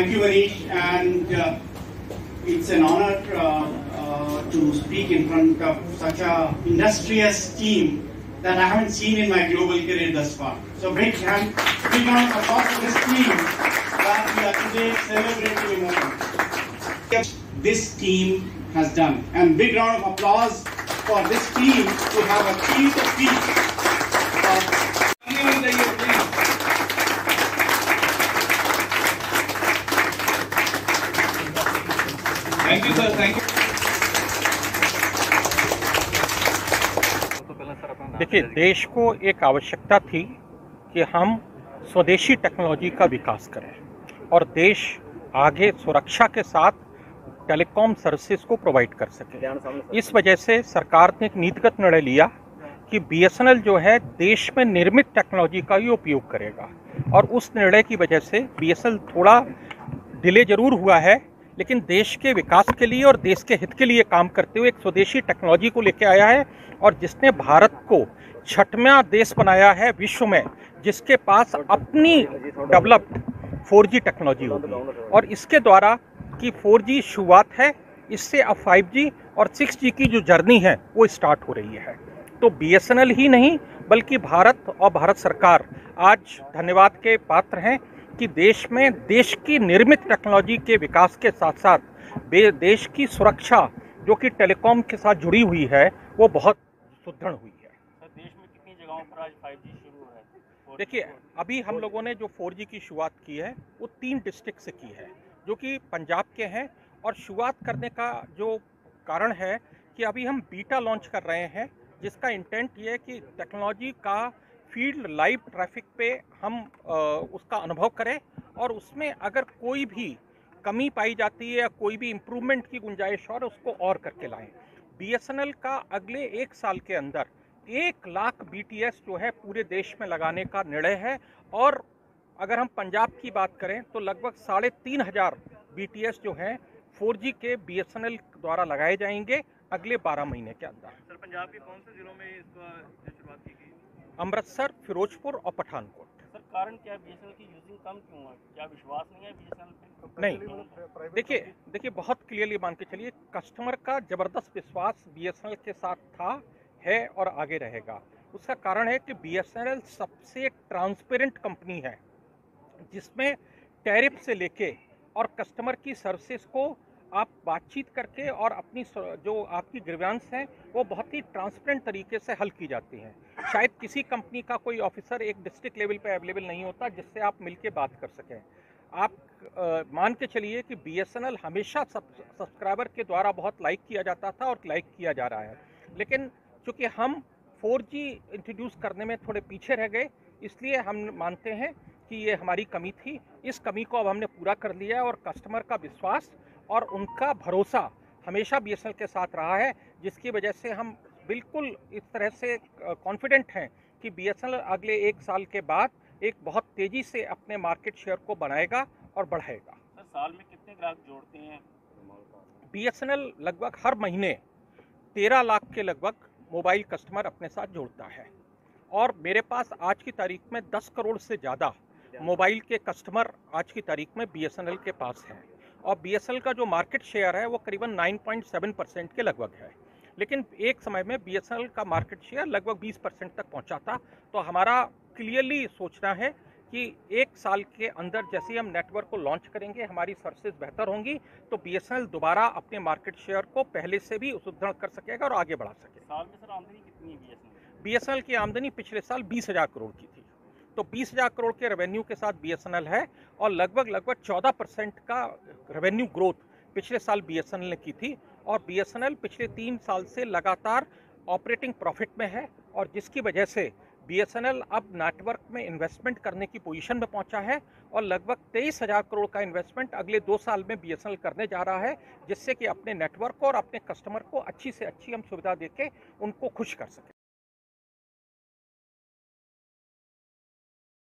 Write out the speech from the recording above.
Thank you, Manish, and it's an honor to speak in front of such a illustrious team that I haven't seen in my global career thus far. So big round of applause for this team that we are today celebrating in moment. This team has done, and big round of applause for this team to have achieved the feat. Thank you, sir. Thank you. देखिए, देश को एक आवश्यकता थी कि हम स्वदेशी technology का विकास करें और देश आगे सुरक्षा के साथ टेलीकॉम सर्विसेज को प्रोवाइड कर सके। इस वजह से सरकार ने एक नीतिगत निर्णय लिया कि बीएसएनएल जो है देश में निर्मित टेक्नोलॉजी का ही उपयोग करेगा, और उस निर्णय की वजह से बीएसएनएल थोड़ा डिले जरूर हुआ है, लेकिन देश के विकास के लिए और देश के हित के लिए काम करते हुए एक स्वदेशी टेक्नोलॉजी को लेकर आया है, और जिसने भारत को 6वां देश बनाया है विश्व में जिसके पास अपनी डेवलप्ड 4G टेक्नोलॉजी होगी। और इसके द्वारा कि 4G शुरुआत है, इससे अब 5G और 6G की जो जर्नी है वो स्टार्ट हो रही है। तो बीएसएनएल ही नहीं बल्कि भारत और भारत सरकार आज धन्यवाद के पात्र हैं कि देश में देश की निर्मित टेक्नोलॉजी के विकास के साथ साथ देश की सुरक्षा जो कि टेलीकॉम के साथ जुड़ी हुई है वो बहुत सुदृढ़ हुई है। सर, देश में कितनी जगहों पर आज 5G शुरू है? देखिए, अभी हम लोगों ने जो 4G की शुरुआत की है वो 3 डिस्ट्रिक्ट से की है जो कि पंजाब के हैं, और शुरुआत करने का जो कारण है कि अभी हम बीटा लॉन्च कर रहे हैं जिसका इंटेंट ये है कि टेक्नोलॉजी का फील्ड लाइव ट्रैफिक पे हम उसका अनुभव करें, और उसमें अगर कोई भी कमी पाई जाती है या कोई भी इम्प्रूवमेंट की गुंजाइश और उसको और करके लाएं। बीएसएनएल का अगले 1 साल के अंदर 1 लाख BTS जो है पूरे देश में लगाने का निर्णय है, और अगर हम पंजाब की बात करें तो लगभग 3,500 BTS जो हैं 4G के बीएसएनएल द्वारा लगाए जाएंगे अगले 12 महीने के अंदर। सर, पंजाब के कौन से जिलों में इसका शुरुआत की गई? अमृतसर, फिरोजपुर और पठानकोट। सर, कारण क्या है? बीएसएनएल की यूजिंग कम क्यों है? क्या विश्वास नहीं है बीएसएनएल पे? नहीं, देखिए बहुत क्लियरली मान के चलिए, कस्टमर का जबरदस्त विश्वास बीएसएनएल के साथ था, है और आगे रहेगा। उसका कारण है कि बीएसएनएल सबसे ट्रांसपेरेंट कंपनी है जिसमें टैरिफ से लेके और कस्टमर की सर्विसेज को आप बातचीत करके और अपनी जो आपकी ग्रीवेंस हैं वो बहुत ही ट्रांसपेरेंट तरीके से हल की जाती हैं। शायद किसी कंपनी का कोई ऑफिसर एक डिस्ट्रिक्ट लेवल पे अवेलेबल नहीं होता जिससे आप मिलके बात कर सकें। आप मान के चलिए कि बीएसएनएल हमेशा सब्सक्राइबर के द्वारा बहुत लाइक किया जाता था और लाइक किया जा रहा है, लेकिन चूँकि हम 4G इंट्रोड्यूस करने में थोड़े पीछे रह गए, इसलिए हम मानते हैं कि ये हमारी कमी थी। इस कमी को अब हमने पूरा कर लिया है, और कस्टमर का विश्वास और उनका भरोसा हमेशा बीएसएनएल के साथ रहा है, जिसकी वजह से हम बिल्कुल इस तरह से कॉन्फिडेंट हैं कि बीएसएनएल अगले 1 साल के बाद एक बहुत तेज़ी से अपने मार्केट शेयर को बनाएगा और बढ़ाएगा। सर, साल में कितने ग्राहक जोड़ते हैं? बीएसएनएल लगभग हर महीने 13 लाख के लगभग मोबाइल कस्टमर अपने साथ जोड़ता है, और मेरे पास आज की तारीख में 10 करोड़ से ज़्यादा मोबाइल के कस्टमर आज की तारीख में बीएसएनएल के पास हैं, और बीएसएनएल का जो मार्केट शेयर है वो करीबन 9.7% के लगभग है। लेकिन एक समय में बीएसएनएल का मार्केट शेयर लगभग 20% तक पहुंचा था। तो हमारा क्लियरली सोचना है कि 1 साल के अंदर जैसे ही हम नेटवर्क को लॉन्च करेंगे, हमारी सर्विसेज बेहतर होंगी, तो बीएसएनएल दोबारा अपने मार्केट शेयर को पहले से भी सुदृढ़ कर सकेगा और आगे बढ़ा सकेगा। साल में सर आमदनी कितनी है बीएसएनएल की आमदनी पिछले साल 20,000 करोड़ की थी, तो 20,000 करोड़ के रेवेन्यू के साथ बीएसएनएल है, और लगभग 14% का रेवेन्यू ग्रोथ पिछले साल बीएसएनएल ने की थी, और बीएसएनएल पिछले 3 साल से लगातार ऑपरेटिंग प्रॉफिट में है, और जिसकी वजह से बीएसएनएल अब नेटवर्क में इन्वेस्टमेंट करने की पोजीशन में पहुंचा है, और लगभग 23,000 करोड़ का इन्वेस्टमेंट अगले 2 साल में बीएसएनएल करने जा रहा है, जिससे कि अपने नेटवर्क को और अपने कस्टमर को अच्छी से अच्छी हम सुविधा देके उनको खुश कर सकें।